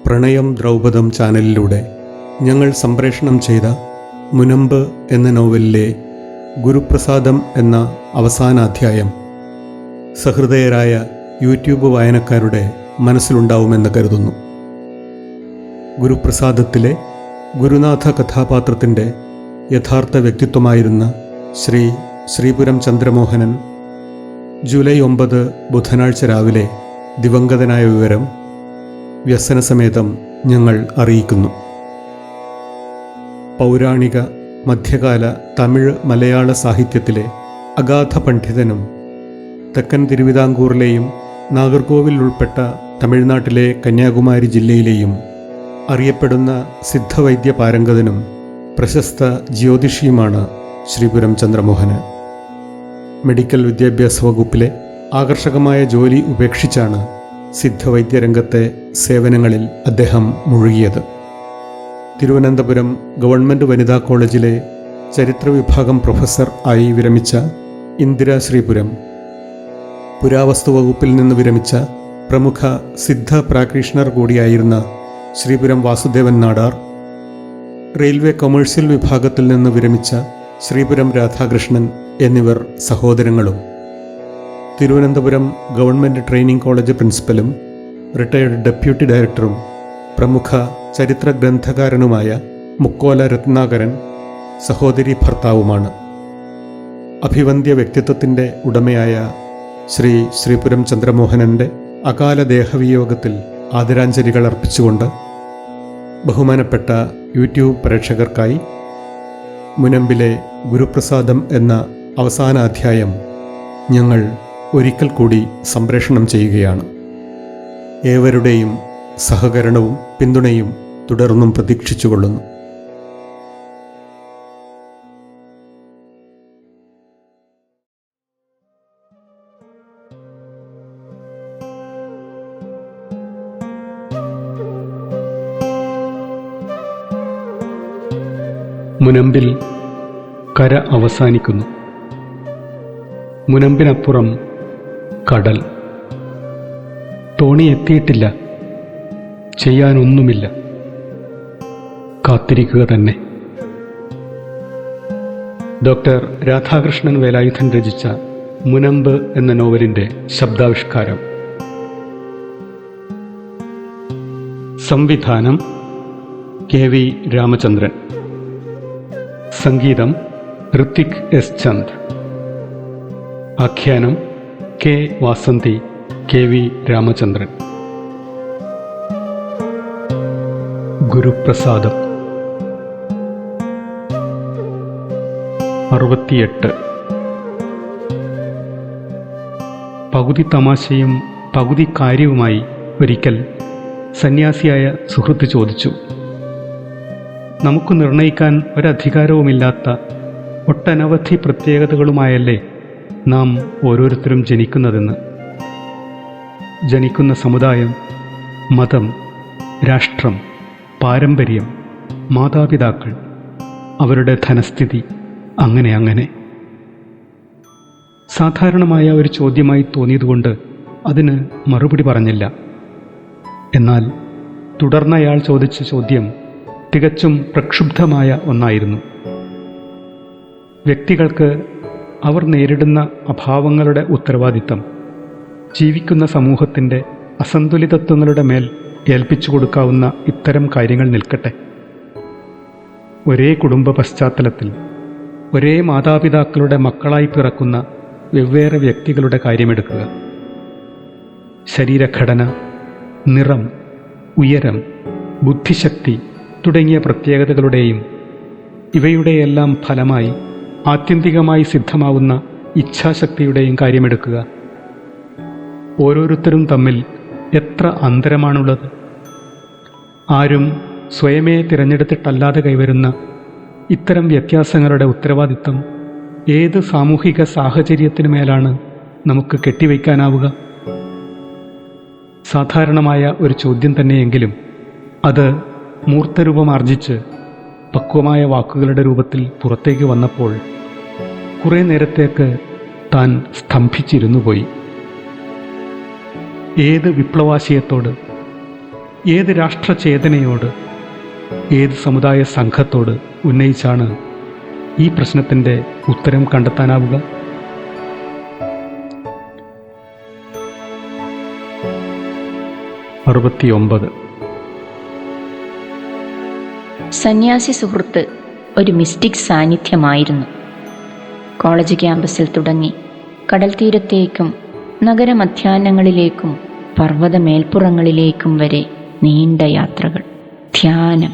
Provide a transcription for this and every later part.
പ്രണയം ദ്രൗപദം ചാനലിലൂടെ ഞങ്ങൾ സംപ്രേഷണം ചെയ്ത മുനമ്പ് എന്ന നോവലിലെ ഗുരുപ്രസാദം എന്ന അവസാന അധ്യായം സഹൃദയരായ യൂട്യൂബ് വായനക്കാരുടെ മനസ്സിലുണ്ടാവുമെന്ന് കരുതുന്നു. ഗുരുപ്രസാദത്തിലെ ഗുരുനാഥ കഥാപാത്രത്തിൻ്റെ യഥാർത്ഥ വ്യക്തിത്വമായിരുന്ന ശ്രീപുരം ചന്ദ്രമോഹനൻ ജൂലൈ 9 ബുധനാഴ്ച രാവിലെ ദിവംഗതനായ വിവരം വ്യസനസമേതം ഞങ്ങൾ അറിയിക്കുന്നു. പൗരാണിക മധ്യകാല തമിഴ് മലയാള സാഹിത്യത്തിലെ അഗാധ പണ്ഡിതനും തെക്കൻ തിരുവിതാംകൂറിലെയും നാഗർകോവിൽ ഉൾപ്പെട്ട തമിഴ്നാട്ടിലെ കന്യാകുമാരി ജില്ലയിലെയും അറിയപ്പെടുന്ന സിദ്ധവൈദ്യ പാരംഗതനും പ്രശസ്ത ജ്യോതിഷിയുമാണ് ശ്രീപുരം ചന്ദ്രമോഹനൻ. മെഡിക്കൽ വിദ്യാഭ്യാസ വകുപ്പിലെ ആകർഷകമായ ജോലി ഉപേക്ഷിച്ചാണ് സിദ്ധവൈദ്യരംഗത്തെ സേവനങ്ങളിൽ അദ്ദേഹം മുഴുകിയത്. തിരുവനന്തപുരം ഗവൺമെൻറ് വനിതാ കോളേജിലെ ചരിത്ര വിഭാഗം പ്രൊഫസർ ആയി വിരമിച്ച ഇന്ദിരാ ശ്രീപുരം, പുരാവസ്തു വകുപ്പിൽ നിന്ന് വിരമിച്ച പ്രമുഖ സിദ്ധ പ്രാക്ടീഷണർ കൂടിയായിരുന്ന ശ്രീപുരം വാസുദേവൻ നാടാർ, റെയിൽവേ കൊമേഴ്സ്യൽ വിഭാഗത്തിൽ നിന്ന് വിരമിച്ച ശ്രീപുരം രാധാകൃഷ്ണൻ എന്നിവർ സഹോദരങ്ങളും തിരുവനന്തപുരം ഗവൺമെൻറ് ട്രെയിനിങ് കോളേജ് പ്രിൻസിപ്പലും റിട്ടയർഡ് ഡെപ്യൂട്ടി ഡയറക്ടറും പ്രമുഖ ചരിത്ര ഗ്രന്ഥകാരനുമായ മുക്കോല രത്നാകരൻ സഹോദരീ ഭർത്താവുമാണ്. അഭിവന്ദ്യ വ്യക്തിത്വത്തിൻ്റെ ഉടമയായ ശ്രീപുരം ചന്ദ്രമോഹനൻ്റെ അകാല ദേഹവിയോഗത്തിൽ ആദരാഞ്ജലികൾ അർപ്പിച്ചുകൊണ്ട് ബഹുമാനപ്പെട്ട യൂട്യൂബ് പ്രേക്ഷകർക്കായി മുനമ്പിലെ ഗുരുപ്രസാദം എന്ന അവസാന അധ്യായം ഞങ്ങൾ ഒരിക്കൽ കൂടി സംപ്രേഷണം ചെയ്യുകയാണ്. ഏവരുടെയും സഹകരണവും പിന്തുണയും തുടർന്നും പ്രതീക്ഷിച്ചുകൊള്ളുന്നു. മുനമ്പിൽ കര അവസാനിക്കുന്നു. മുനമ്പിനപ്പുറം കടൽ. തോണി എത്തിയിട്ടില്ല, ചെയ്യാനൊന്നുമില്ല, കാത്തിരിക്കുക തന്നെ. ഡോക്ടർ രാധാകൃഷ്ണൻ വേലായുധൻ രചിച്ച മുനമ്പ് എന്ന നോവലിൻ്റെ ശബ്ദാവിഷ്കാരം. സംവിധാനം KV രാമചന്ദ്രൻ. സംഗീതം ഋത്വിക് S. ചന്ദ്. ആഖ്യാനം K. വാസന്തി, KV രാമചന്ദ്രൻ. ഗുരുപ്രസാദം. 68. പകുതി തമാശയും പകുതി കാര്യവുമായി ഒരിക്കൽ സന്യാസിയായ സുഹൃത്ത് ചോദിച്ചു, നമുക്ക് നിർണയിക്കാൻ ഒരധികാരവുമില്ലാത്ത ഒട്ടനവധി പ്രത്യേകതകളുമായല്ലേ നാം ഓരോരുത്തരും ജനിക്കുന്നതെന്ന്. ജനിക്കുന്ന സമുദായം, മതം, രാഷ്ട്രം, പാരമ്പര്യം, മാതാപിതാക്കൾ, അവരുടെ ധനസ്ഥിതി, അങ്ങനെ. സാധാരണമായ ഒരു ചോദ്യമായി തോന്നിയതുകൊണ്ട് അതിന് മറുപടി പറഞ്ഞില്ല. എന്നാൽ തുടർന്നയാൾ ചോദിച്ച ചോദ്യം തികച്ചും പ്രക്ഷുബ്ധമായ ഒന്നായിരുന്നു. വ്യക്തികൾക്ക് അവർ നേരിടുന്ന അഭാവങ്ങളുടെ ഉത്തരവാദിത്തം ജീവിക്കുന്ന സമൂഹത്തിൻ്റെ അസന്തുലിതത്വങ്ങളുടെ മേൽ ഏൽപ്പിച്ചു കൊടുക്കാവുന്ന ഇത്തരം കാര്യങ്ങൾ നിൽക്കട്ടെ. ഒരേ കുടുംബ പശ്ചാത്തലത്തിൽ ഒരേ മാതാപിതാക്കളുടെ മക്കളായി പിറക്കുന്ന വെവ്വേറെ വ്യക്തികളുടെ കാര്യമെടുക്കുക. ശരീരഘടന, നിറം, ഉയരം, ബുദ്ധിശക്തി തുടങ്ങിയ പ്രത്യേകതകളുടെയും ഇവയുടെയെല്ലാം ഫലമായി ആത്യന്തികമായി സിദ്ധമാവുന്ന ഇച്ഛാശക്തിയുടെയും കാര്യമെടുക്കുക. ഓരോരുത്തരും തമ്മിൽ എത്ര അന്തരമാണുള്ളത്. ആരും സ്വയമേ തിരഞ്ഞെടുത്തിട്ടല്ലാതെ കൈവരുന്ന ഇത്തരം വ്യത്യാസങ്ങളുടെ ഉത്തരവാദിത്തം ഏത് സാമൂഹിക സാഹചര്യത്തിനു മേലാണ് നമുക്ക് കെട്ടിവയ്ക്കാനാവുക? സാധാരണമായ ഒരു ചോദ്യം തന്നെയെങ്കിലും അത് മൂർത്തരൂപമാർജിച്ച് പക്വമായ വാക്കുകളുടെ രൂപത്തിൽ പുറത്തേക്ക് വന്നപ്പോൾ കുറേ നേരത്തേക്ക് താൻ സ്തംഭിച്ചിരുന്നു പോയി. ഏത് വിപ്ലവാശയത്തോട്, ഏത് രാഷ്ട്രചേതനയോട്, ഏത് സമുദായ സംഘത്തോട് ഉന്നയിച്ചാണ് ഈ പ്രശ്നത്തിൻ്റെ ഉത്തരം കണ്ടെത്താനാവുക? സന്യാസി സുഹൃത്ത് ഒരു മിസ്റ്റിക് സാന്നിധ്യമായിരുന്നു. കോളേജ് ക്യാമ്പസിൽ തുടങ്ങി കടൽ തീരത്തേക്കും നഗരമധ്യാഹ്നങ്ങളിലേക്കും പർവ്വതമേൽപ്പുറങ്ങളിലേക്കും വരെ നീണ്ട യാത്രകൾ, ധ്യാനം.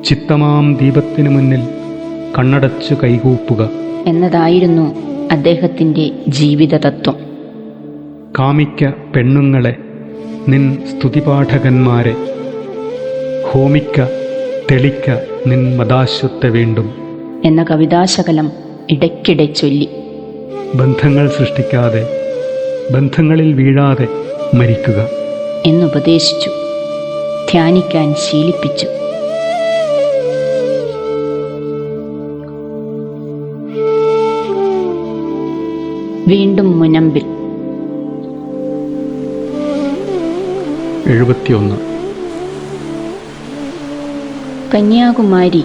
ചിത്തമാം ദീപത്തിനു മുന്നിൽ കണ്ണടച്ചു കൈകൂപ്പുക എന്നതായിരുന്നു അദ്ദേഹത്തിൻ്റെ ജീവിത തത്വം. കാമിക്ക പെണ്ണുങ്ങളെ നിൻ സ്തുതിപാഠകന്മാരെ, ഹോമിക്ക തെളിക്ക നിൻ മദാശ്വത്തെ വീണ്ടും എന്ന കവിതാശകലം ഇടയ്ക്കിടെ ചൊല്ലി. ബന്ധങ്ങൾ സൃഷ്ടിക്കാതെ, ബന്ധങ്ങളിൽ വീഴാതെ മരിക്കുക എന്നുപദേശിച്ചു, ധ്യാനിക്കാൻ ശീലിപ്പിച്ചു. വീണ്ടും മുനമ്പിൽ. 71. കന്യാകുമാരി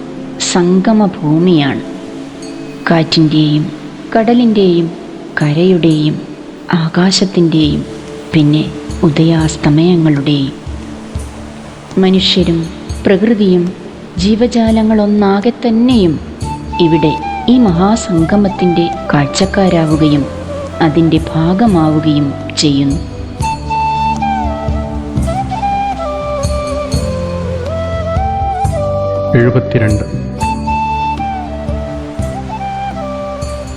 സംഗമഭൂമിയാണ്. കാറ്റിൻ്റെയും കടലിൻ്റെയും കരയുടെയും ആകാശത്തിൻ്റെയും പിന്നെ ഉദയാസ്തമയങ്ങളുടെയും. മനുഷ്യരും പ്രകൃതിയും ജീവജാലങ്ങളൊന്നാകെ തന്നെയും ഇവിടെ ഈ മഹാസംഗമത്തിൻ്റെ കാഴ്ചക്കാരാവുകയും അതിൻ്റെ ഭാഗമാവുകയും ചെയ്യുന്നു.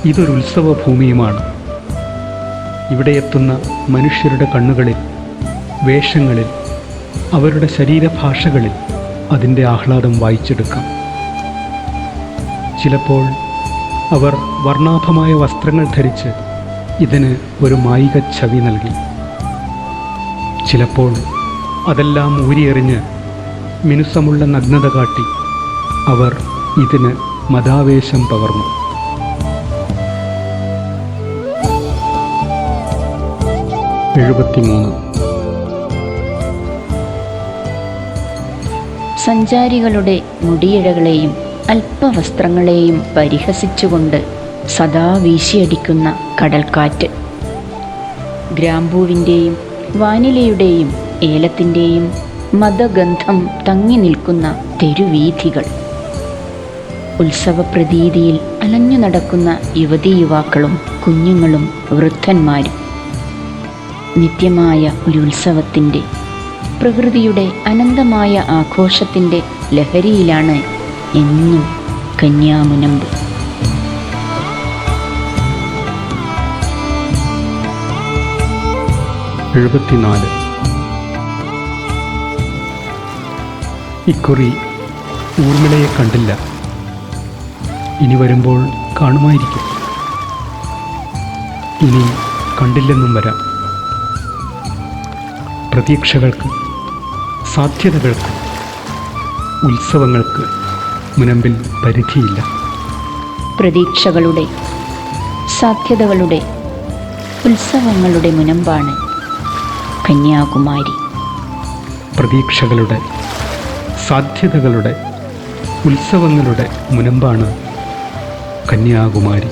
ഇതൊരു ഉത്സവ ഭൂമിയുമാണ്. ഇവിടെ എത്തുന്ന മനുഷ്യരുടെ കണ്ണുകളിൽ, വേഷങ്ങളിൽ, അവരുടെ ശരീരഭാഷകളിൽ അതിൻ്റെ ആഹ്ലാദം വായിച്ചെടുക്കാം. ചിലപ്പോൾ അവർ വർണ്ണാഭമായ വസ്ത്രങ്ങൾ ധരിച്ച് ഇതിന് ഒരു മായിക ഛവി നൽകി. ചിലപ്പോൾ അതെല്ലാം ഊരിയെറിഞ്ഞ് മിനുസമുള്ള നഗ്നത കാട്ടി അവർ ഇതിന് മതാവേശം പകർന്നു. സഞ്ചാരികളുടെ മുടിയിഴകളെയും അല്പവസ്ത്രങ്ങളെയും പരിഹസിച്ചുകൊണ്ട് സദാ വീശിയടിക്കുന്ന കടൽക്കാറ്റ്, ഗ്രാമ്പൂവിൻ്റെയും വാനിലയുടെയും ഏലത്തിൻ്റെയും മദഗന്ധം തങ്ങി നിൽക്കുന്ന തെരുവീഥികൾ, ഉത്സവപ്രതീതിയിൽ അലഞ്ഞു നടക്കുന്ന യുവതീയുവാക്കളും കുഞ്ഞുങ്ങളും വൃദ്ധന്മാരും. നിത്യമായ ഒരു ഉത്സവത്തിൻ്റെ, പ്രകൃതിയുടെ അനന്തമായ ആഘോഷത്തിൻ്റെ ലഹരിയിലാണ് എന്നും കന്യാമുനമ്പ്. ഇക്കുറി ഊർമിളയെ കണ്ടില്ല. ഇനി വരുമ്പോൾ കാണുമായിരിക്കും. ഇനി കണ്ടില്ലെന്നും വരാം. പ്രതീക്ഷകൾക്ക്, സാധ്യതകൾക്ക്, ഉത്സവങ്ങൾക്ക് മുനമ്പിൽ പരിധിയില്ല. പ്രതീക്ഷകളുടെ, സാധ്യതകളുടെ, ഉത്സവങ്ങളുടെ മുനമ്പാണ് കന്യാകുമാരി. പ്രതീക്ഷകളുടെ, സാധ്യതകളുടെ, ഉത്സവങ്ങളുടെ മുനമ്പാണ് കന്യാകുമാരി.